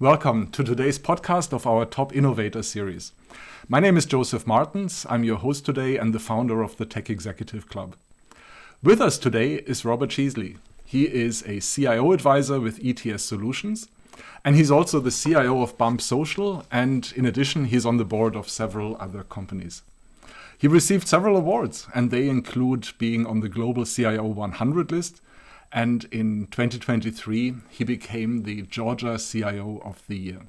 Welcome to today's podcast of our Top Innovator Series. My name is Joseph Martens. I'm your host today and the founder of the Tech Executive Club. With us today is Robert Sheesley. He is a CIO advisor with ETS Solutions, and he's also the CIO of Bump Social, and in addition, he's on the board of several other companies. He received several awards, and they include being on the Global CIO 100 list, and in 2023, he became the Georgia CIO of the Year.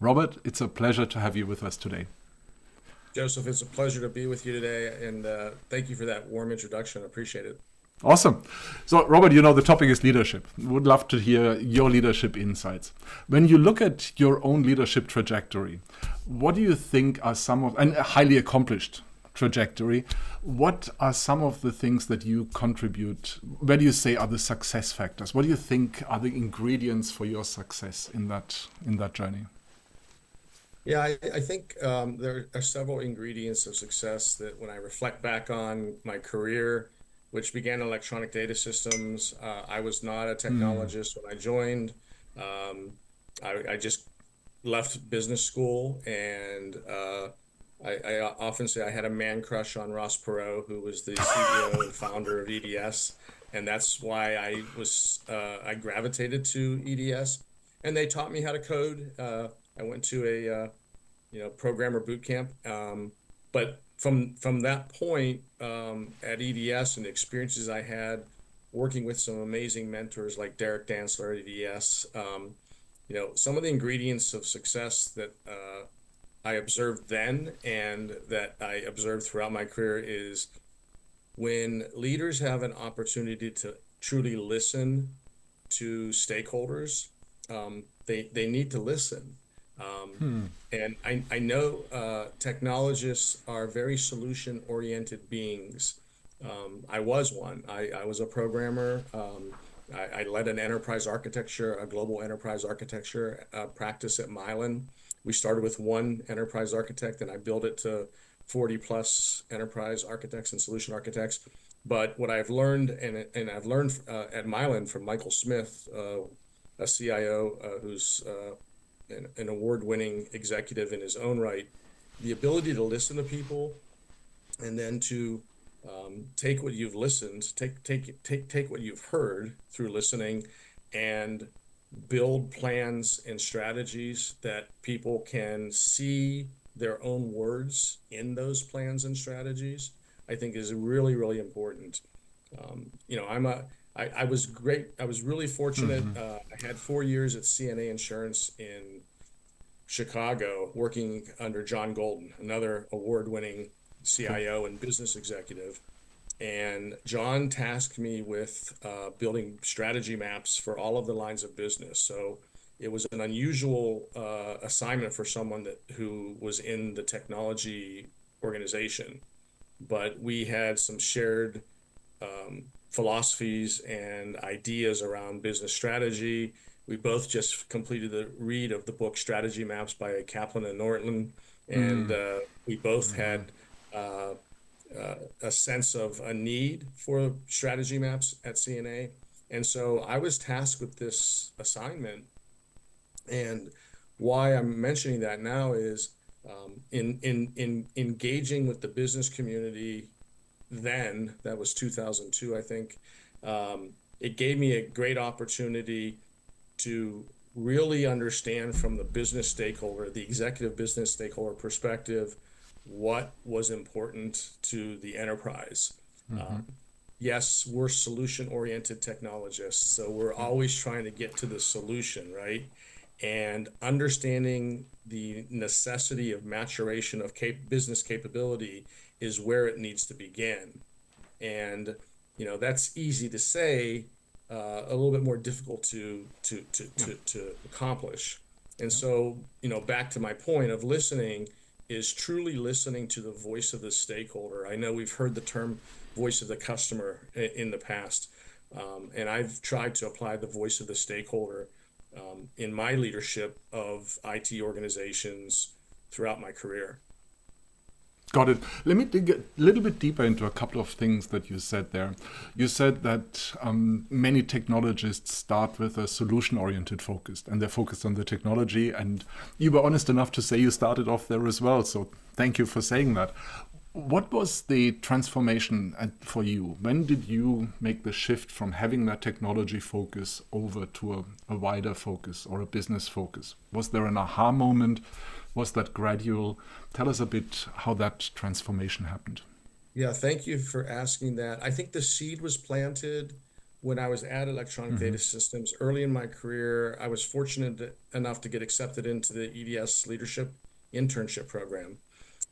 Robert, it's a pleasure to have you with us today. Joseph, it's a pleasure to be with you today, and thank you for that warm introduction. I appreciate it. Awesome. So, Robert, the topic is leadership. Would love to hear your leadership insights. When you look at your own leadership trajectory, what do you think are some of, and a highly accomplished trajectory, what are some of the things that you contribute? Where do you say are the success factors? What do you think are the ingredients for your success in that journey? Yeah, I think there are several ingredients of success that when I reflect back on my career, which began in electronic data systems, I was not a technologist when I joined. I just left business school, and I often say I had a man crush on Ross Perot, who was the CEO and founder of EDS, and that's why I gravitated to EDS, and they taught me how to code. I went to a programmer boot camp, but from that point at EDS and the experiences I had working with some amazing mentors like Derek Dantzler at EDS, some of the ingredients of success that I observed then and that I observed throughout my career is when leaders have an opportunity to truly listen to stakeholders, they need to listen. And I know technologists are very solution-oriented beings. I was one. I was a programmer. I led an enterprise architecture, a global enterprise architecture practice at Mylan. We started with one enterprise architect, and I built it to 40 plus enterprise architects and solution architects. But what I've learned, and I've learned at Mylan from Michael Smith, a CIO who's an award-winning executive in his own right, the ability to listen to people and then to take what you've listened, take what you've heard through listening and build plans and strategies that people can see their own words in those plans and strategies, I think is really, really important. I was great. I was really fortunate. I had 4 years at CNA Insurance in Chicago, working under John Golden, another award-winning CIO and business executive. And John tasked me with building strategy maps for all of the lines of business. So it was an unusual assignment for someone who was in the technology organization. But we had some shared philosophies and ideas around business strategy. We both just completed the read of the book Strategy Maps by Kaplan and Norton, and we both had a sense of a need for strategy maps at CNA. And so I was tasked with this assignment. And why I'm mentioning that now is in engaging with the business community then, that was 2002, I think, it gave me a great opportunity to really understand from the business stakeholder, the executive business stakeholder perspective, what was important to the enterprise. Yes, we're solution-oriented technologists, so we're always trying to get to the solution, right? And understanding the necessity of maturation of business capability is where it needs to begin. And that's easy to say, a little bit more difficult to accomplish. And so, back to my point of listening is truly listening to the voice of the stakeholder. I know we've heard the term voice of the customer in the past, and I've tried to apply the voice of the stakeholder in my leadership of IT organizations throughout my career. Got it. Let me dig a little bit deeper into a couple of things that you said there. You said that many technologists start with a solution-oriented focus, and they're focused on the technology. And you were honest enough to say you started off there as well. So thank you for saying that. What was the transformation for you? When did you make the shift from having that technology focus over to a wider focus or a business focus? Was there an aha moment? Was that gradual? Tell us a bit how that transformation happened. Yeah, thank you for asking that. I think the seed was planted when I was at Electronic Data Systems. Early in my career, I was fortunate enough to get accepted into the EDS Leadership Internship Program.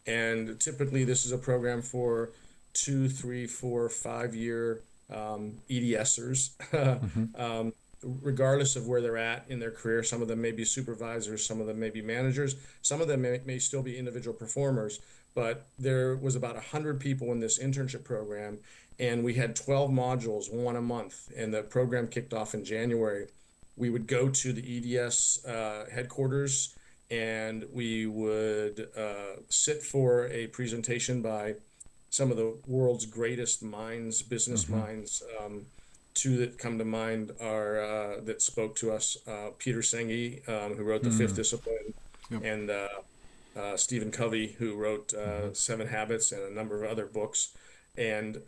And typically, this is a program for 2, 3, 4, 5-year EDSers, regardless of where they're at in their career. Some of them may be supervisors, some of them may be managers, some of them may still be individual performers. But there was about 100 people in this internship program, and we had 12 modules, one a month, and the program kicked off in January. We would go to the EDS headquarters, and we would sit for a presentation by some of the world's greatest minds, business minds. Two that come to mind are that spoke to us, Peter Senge, who wrote The Fifth Discipline, and Stephen Covey, who wrote 7 Habits and a number of other books. And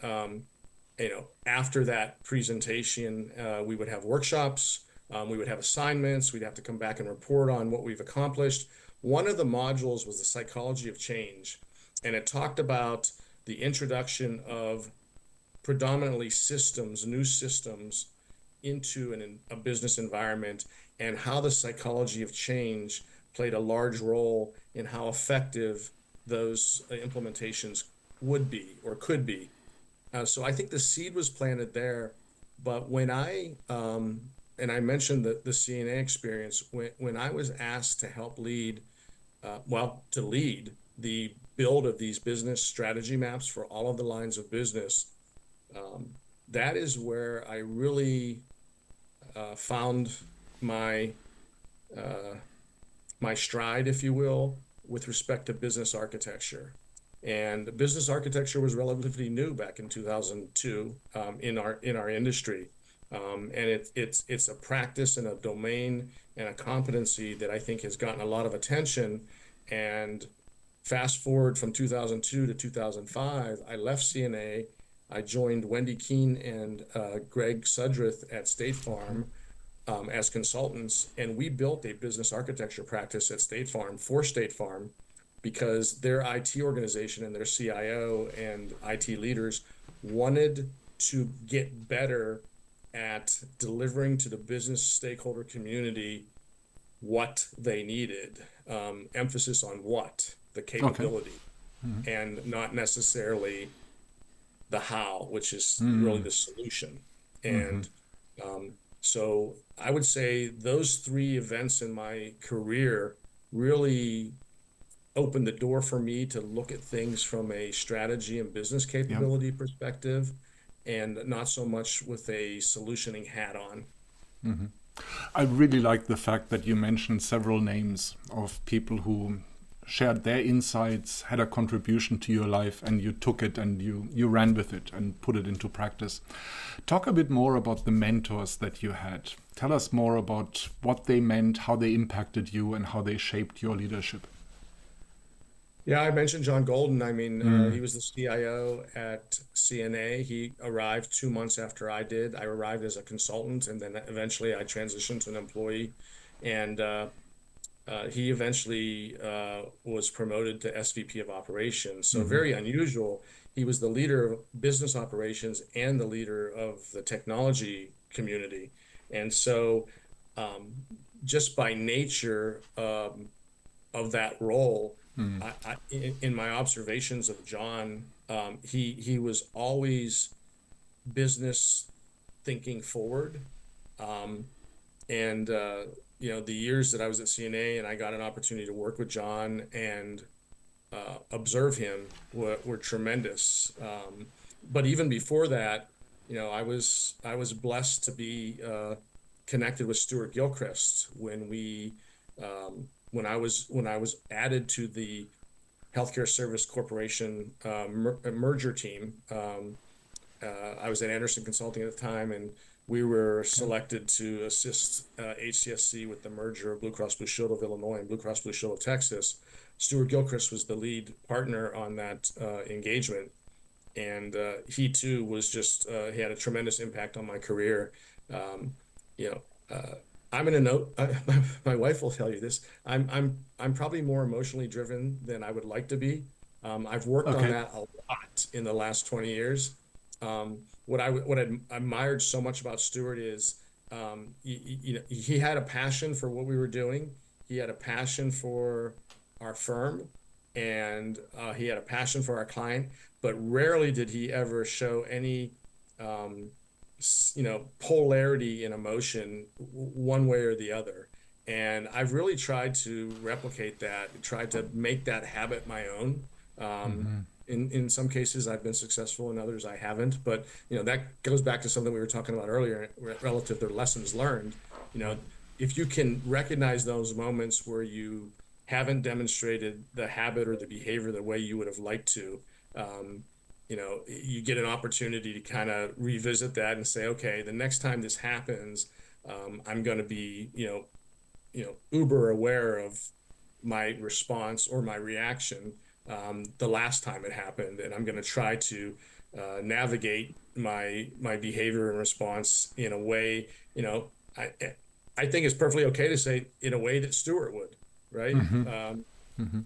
after that presentation, we would have workshops. We would have assignments. We'd have to come back and report on what we've accomplished. One of the modules was the psychology of change, and it talked about the introduction of predominantly systems, new systems, into a business environment, and how the psychology of change played a large role in how effective those implementations would be or could be. So I think the seed was planted there. But when and I mentioned the CNA experience, when I was asked to help lead the build of these business strategy maps for all of the lines of business, that is where I really found my stride, if you will, with respect to business architecture. And business architecture was relatively new back in 2002 in our industry. And it's a practice and a domain and a competency that I think has gotten a lot of attention. And fast forward from 2002 to 2005, I left CNA. I joined Wendy Keene and Greg Sudreth at State Farm as consultants, and we built a business architecture practice at State Farm for State Farm because their IT organization and their CIO and IT leaders wanted to get better at delivering to the business stakeholder community what they needed, emphasis on what, the capability, and not necessarily the how, which is really the solution. And so I would say those 3 events in my career really opened the door for me to look at things from a strategy and business capability perspective, and not so much with a solutioning hat on. I really like the fact that you mentioned several names of people who shared their insights, had a contribution to your life, and you took it and you ran with it and put it into practice. Talk a bit more about the mentors that you had. Tell us more about what they meant, how they impacted you, and how they shaped your leadership. Yeah, I mentioned John Golden. I mean, he was the CIO at CNA. He arrived 2 months after I did. I arrived as a consultant, and then eventually I transitioned to an employee. And he eventually was promoted to SVP of operations. So very unusual. He was the leader of business operations and the leader of the technology community. And so just by nature of that role, in my observations of John, he was always business thinking forward. The years that I was at CNA and I got an opportunity to work with John and observe him were tremendous. But even before that, I was blessed to be connected with Stuart Gilchrist when I was added to the healthcare service corporation merger team. I was at Anderson Consulting at the time, and we were selected to assist HCSC with the merger of Blue Cross Blue Shield of Illinois and Blue Cross Blue Shield of Texas. Stuart Gilchrist was the lead partner on that engagement. And he too was just, he had a tremendous impact on my career. You know, I'm in a note, my wife will tell you this, I'm probably more emotionally driven than I would like to be. I've worked on that a lot in the last 20 years. What I admired so much about Stuart is, you know, he had a passion for what we were doing. He had a passion for our firm, and he had a passion for our client, but rarely did he ever show any, you know, polarity in emotion one way or the other. And I've really tried to replicate that, tried to make that habit my own. In some cases, I've been successful, in others I haven't. But you know, that goes back to something we were talking about earlier relative to lessons learned. You know, if you can recognize those moments where you haven't demonstrated the habit or the behavior the way you would have liked to, you know, you get an opportunity to kind of revisit that and say, okay, the next time this happens, I'm going to be, you know, uber aware of my response or my reaction the last time it happened, and I'm going to try to navigate my behavior and response in a way, you know, I think it's perfectly okay to say in a way that Stuart would, right?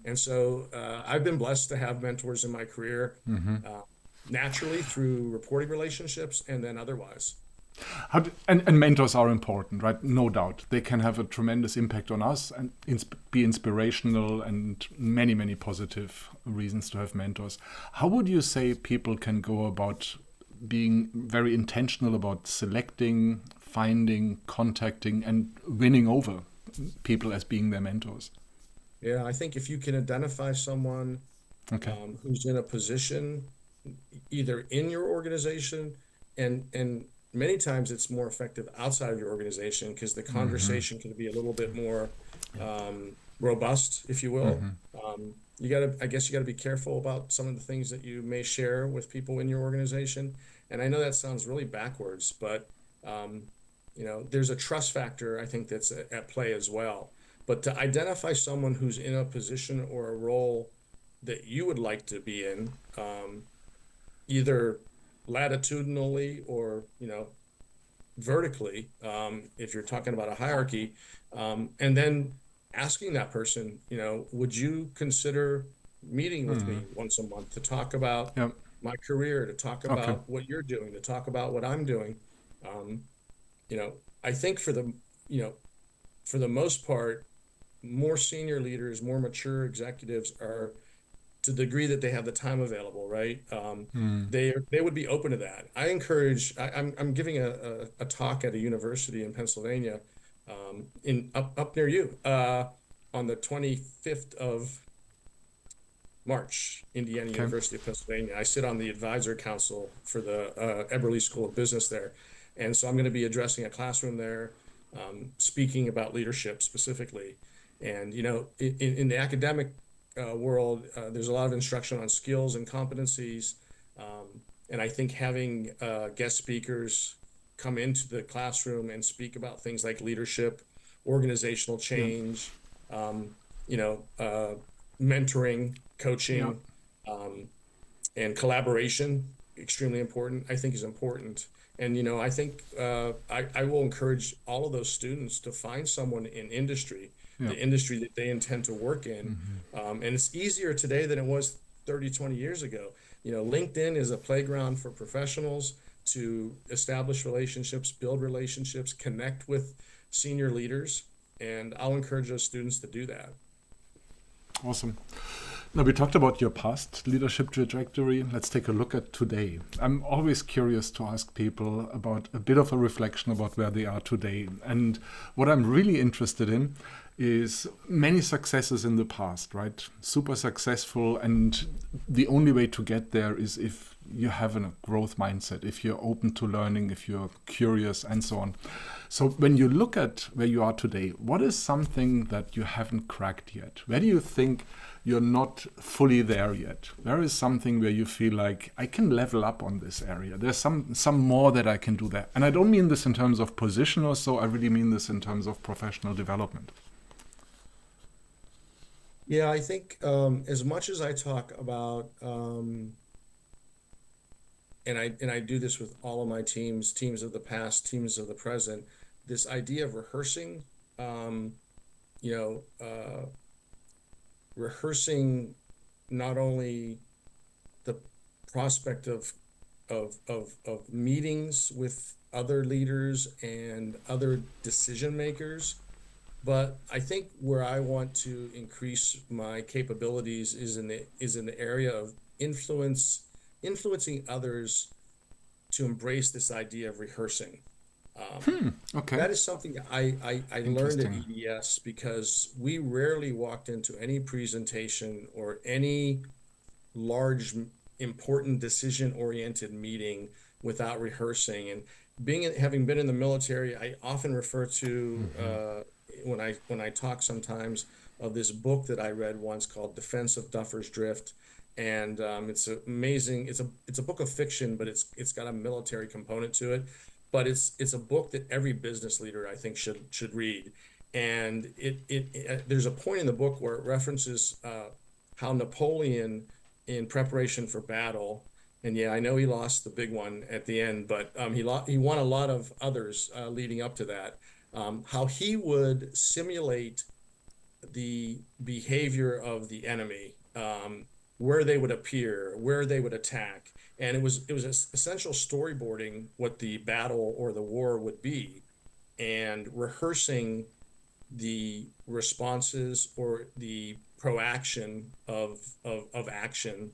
And so I've been blessed to have mentors in my career, naturally through reporting relationships and then otherwise. And mentors are important, right? No doubt. They can have a tremendous impact on us and be inspirational, and many, many positive reasons to have mentors. How would you say people can go about being very intentional about selecting, finding, contacting, and winning over people as being their mentors? Yeah, I think if you can identify someone who's in a position either in your organization, and many times it's more effective outside of your organization because the conversation can be a little bit more robust, if you will. I guess you got to be careful about some of the things that you may share with people in your organization. And I know that sounds really backwards, but you know, there's a trust factor, I think, that's at play as well. But to identify someone who's in a position or a role that you would like to be in, either latitudinally or, you know, vertically, if you're talking about a hierarchy, and then asking that person, you know, would you consider meeting with me once a month to talk about my career, to talk about what you're doing, to talk about what I'm doing? You know, I think for the most part, more senior leaders, more mature executives are, to the degree that they have the time available, right? They would be open to that. I encourage. I'm giving a talk at a university in Pennsylvania, up near you, on the 25th of March, Indiana University of Pennsylvania. I sit on the advisor council for the Eberly School of Business there, and so I'm going to be addressing a classroom there, speaking about leadership specifically. And you know, in the academic world, there's a lot of instruction on skills and competencies, and I think having guest speakers come into the classroom and speak about things like leadership, organizational change, you know, mentoring, coaching, and collaboration, extremely important, I think is important. And, you know, I think I will encourage all of those students to find someone in industry, the industry that they intend to work in. And it's easier today than it was 30, 20 years ago. You know, LinkedIn is a playground for professionals to establish relationships, build relationships, connect with senior leaders. And I'll encourage those students to do that. Awesome. Now, we talked about your past leadership trajectory. Let's take a look at today. I'm always curious to ask people about a bit of a reflection about where they are today. And what I'm really interested in is many successes in the past, right? Super successful, and the only way to get there is if you have a growth mindset, if you're open to learning, if you're curious, and so on. So when you look at where you are today, what is something that you haven't cracked yet? Where do you think you're not fully there yet? Where is something where you feel like I can level up on this area? There's some more that I can do there. And I don't mean this in terms of position or so, I really mean this in terms of professional development. Yeah, I think as much as I talk about, and I do this with all of my teams of the past, teams of the present, this idea of rehearsing, rehearsing not only the prospect of meetings with other leaders and other decision makers, but I think where I want to increase my capabilities is in the area of influencing others to embrace this idea of rehearsing. Okay. That is something I learned at EDS because we rarely walked into any presentation or any large, important decision-oriented meeting without rehearsing. And having been in the military, I often refer to when I talk sometimes of this book that I read once called Defense of Duffer's Drift. And it's amazing. It's a book of fiction, but it's got a military component to it. But it's a book that every business leader, I think, should read. And there's a point in the book where it references how Napoleon, in preparation for battle, and yeah, I know he lost the big one at the end, but he won a lot of others leading up to that. How he would simulate the behavior of the enemy, where they would appear, where they would attack. And it was essential storyboarding what the battle or the war would be, and rehearsing the responses or the proaction of action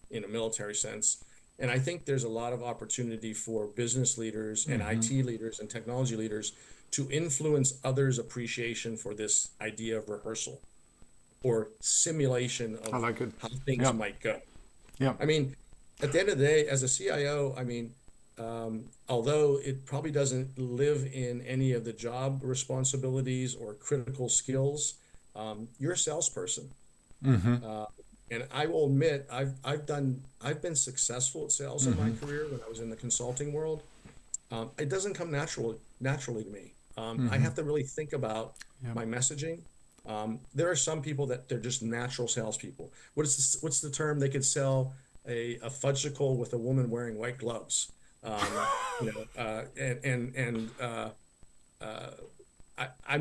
in a military sense. And I think there's a lot of opportunity for business leaders and IT leaders and technology leaders to influence others' appreciation for this idea of rehearsal or simulation of how things might go. Yeah. I mean, at the end of the day, as a CIO, I mean, although it probably doesn't live in any of the job responsibilities or critical skills, you're a salesperson. And I will admit, I've been successful at sales in my career when I was in the consulting world. It doesn't come naturally to me. I have to really think about my messaging. There are some people that they're just natural salespeople. What's the term? They could sell a fudgsicle with a woman wearing white gloves. I'm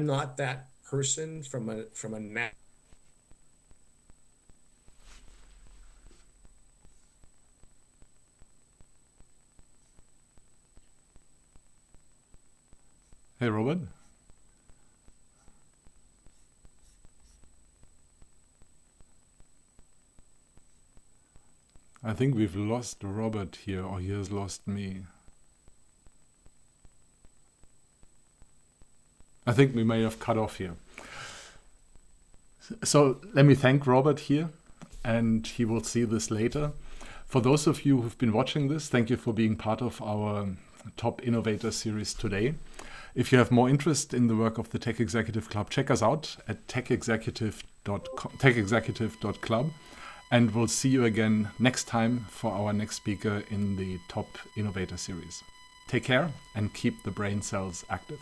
not that person from a Hey, Robert. I think we've lost Robert here, or he has lost me. I think we may have cut off here. So let me thank Robert here, and he will see this later. For those of you who've been watching this, thank you for being part of our Top Innovator Series today. If you have more interest in the work of the Tech Executive Club, check us out at techexecutive.club. And we'll see you again next time for our next speaker in the Top Innovator Series. Take care and keep the brain cells active.